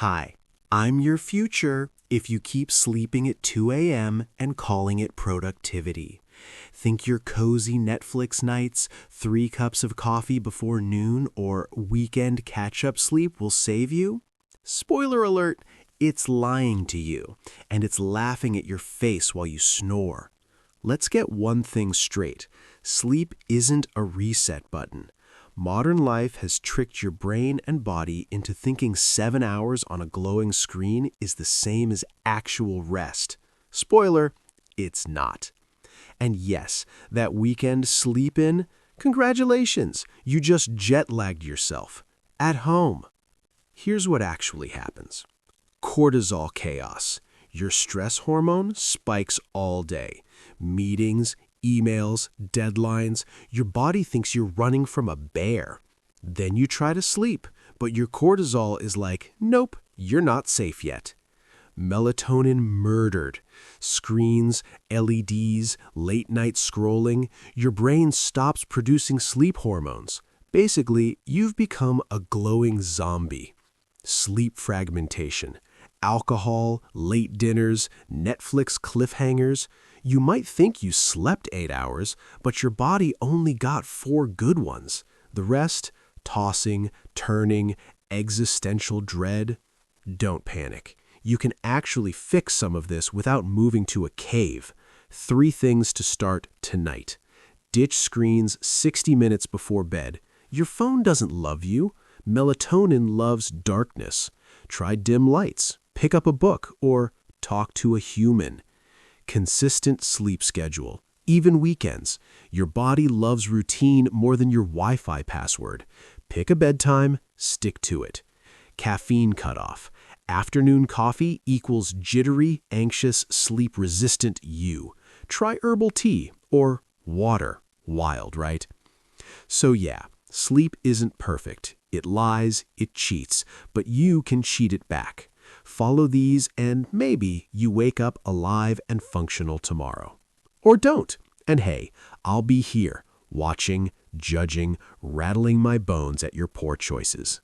Hi, I'm your future if you keep sleeping at 2 a.m. and calling it productivity. Think your cozy Netflix nights, 3 cups of coffee before noon, or weekend catch-up sleep will save you? Spoiler alert, it's lying to you, and it's laughing at your face while you snore. Let's get one thing straight. Sleep isn't a reset button. Modern life has tricked your brain and body into thinking 7 hours on a glowing screen is the same as actual rest. Spoiler, it's not. And yes, that weekend sleep-in, congratulations, you just jet-lagged yourself. At home. Here's what actually happens. Cortisol chaos. Your stress hormone spikes all day. Meetings, emails, deadlines. Your body thinks you're running from a bear. Then you try to sleep, but your cortisol is like, nope, you're not safe yet. Melatonin murdered. Screens, LEDs, late-night scrolling. Your brain stops producing sleep hormones. Basically, you've become a glowing zombie. Sleep fragmentation. Alcohol, late dinners, Netflix cliffhangers. You might think you slept 8 hours, but your body only got 4 good ones. The rest, tossing, turning, existential dread. Don't panic. You can actually fix some of this without moving to a cave. 3 things to start tonight. Ditch screens 60 minutes before bed. Your phone doesn't love you. Melatonin loves darkness. Try dim lights, pick up a book, or talk to a human. Consistent sleep schedule, even weekends. Your body loves routine more than your Wi-Fi password. Pick a bedtime, stick to it. Caffeine cutoff. Afternoon coffee equals jittery, anxious, sleep-resistant you. Try herbal tea or water. Wild, right? So yeah, sleep isn't perfect. It lies, it cheats, but you can cheat it back. Follow these and maybe you wake up alive and functional tomorrow. Or don't. And hey, I'll be here, watching, judging, rattling my bones at your poor choices.